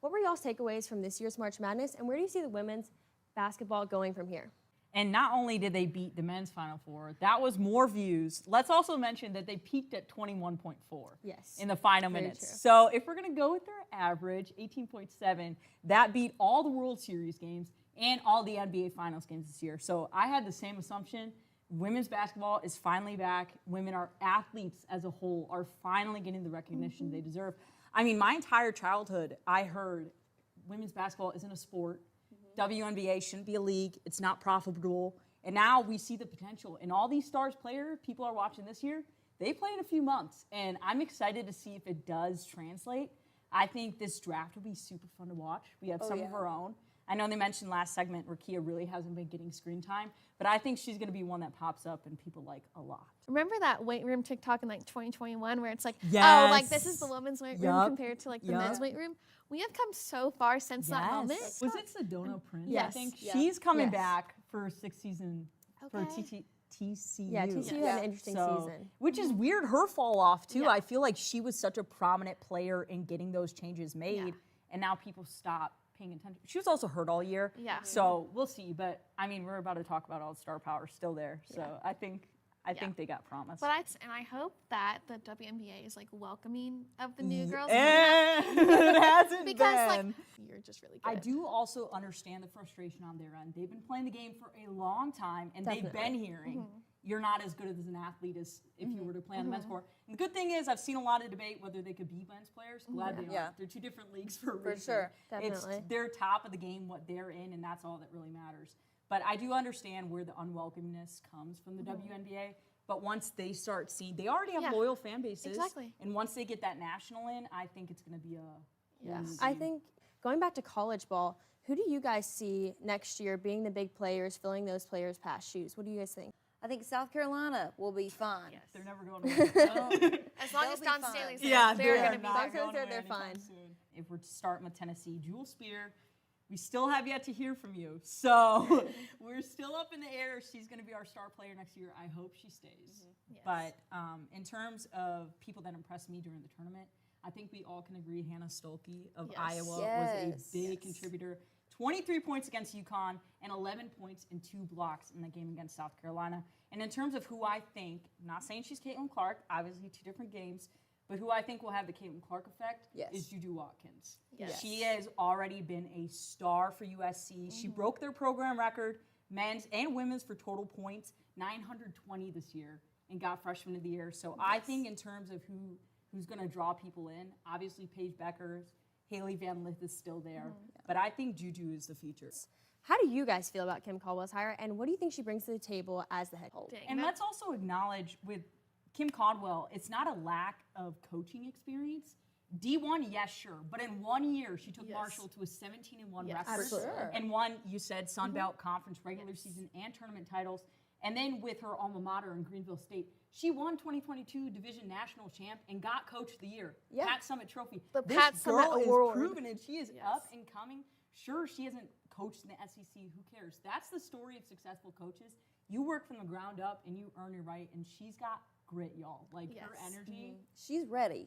What were y'all's takeaways from this year's March Madness, and where do you see the women's basketball going from here? And not only did they beat the men's Final Four, that was more views. Let's also mention that they peaked at 21.4 in the final minutes. True. So if we're going to go with their average, 18.7, that beat all the World Series games and all the NBA Finals games this year. So I had the same assumption. Women's basketball is finally back. Women are athletes as a whole are finally getting the recognition they deserve. I mean, my entire childhood, I heard women's basketball isn't a sport. WNBA shouldn't be a league. It's not profitable. And now we see the potential. And all these stars players people are watching this year, they play in a few months. And I'm excited to see if it does translate. I think this draft will be super fun to watch. We have some of our own. I know they mentioned last segment Rakia really hasn't been getting screen time, but I think she's going to be one that pops up and people like a lot. Remember that weight room TikTok in like 2021 where it's like, yes. oh, like this is the women's weight room compared to like the men's weight room? We have come so far since that moment. Was it Sedona Prince? Yes. I think she's coming back for sixth season for TCU. Yeah, TCU had an interesting season. Which is weird, her fall off too. I feel like she was such a prominent player in getting those changes made, and now people stop paying attention. She was also hurt all year. So we'll see. But I mean, we're about to talk about all the star power still there. So I think they got promise. But I hope that the WNBA is like welcoming of the new girls. It hasn't because like you're just really good. I do also understand the frustration on their end. They've been playing the game for a long time, and they've been hearing you're not as good as an athlete as if you were to play on the men's floor. And the good thing is I've seen a lot of debate whether they could be men's players. Glad they are. They're two different leagues for a reason. For sure. Definitely. It's their top of the game, what they're in, and that's all that really matters. But I do understand where the unwelcomeness comes from the WNBA. But once they start seeing, they already have loyal fan bases. Exactly. And once they get that national in, I think it's going to be a I think going back to college ball, who do you guys see next year being the big players, filling those players' past shoes? What do you guys think? I think South Carolina will be fine. Yes. They're never going away. As long as Don Staley's there, Yeah, they're going to be not there. going away They're anytime fine. soon. If we're starting with Tennessee, Jewel Spear, we still have yet to hear from you. So we're still up in the air. She's going to be our star player next year. I hope she stays. Yes. But in terms of people that impressed me during the tournament, I think we all can agree Hannah Stolke of Iowa was a big contributor. 23 points against UConn and 11 points and 2 blocks in the game against South Carolina. And in terms of who I think, not saying she's Caitlin Clark, obviously 2 different games, but who I think will have the Caitlin Clark effect is Juju Watkins. Yes. She has already been a star for USC. She broke their program record, men's and women's, for total points, 920 this year, and got Freshman of the Year. So I think in terms of who's going to draw people in, obviously Paige Beckers, Haley Van Lith is still there, but I think Juju is the future. How do you guys feel about Kim Caldwell's hire, and what do you think she brings to the table as the head coach? And let's also acknowledge with Kim Caldwell, it's not a lack of coaching experience. D1, yes, sure. But in 1 year, she took Marshall to a 17-1 record. Absolutely. And won, you said, Sun Belt Conference regular season and tournament titles. And then with her alma mater in Greenville State, she won 2022 Division National Champ and got Coach of the Year. Pat Summitt Trophy. The this Pat girl Summitt is Award. proven it. She is up and coming. Sure, she hasn't coached in the SEC. Who cares? That's the story of successful coaches. You work from the ground up and you earn your right. And she's got grit, y'all. Like her energy. She's ready.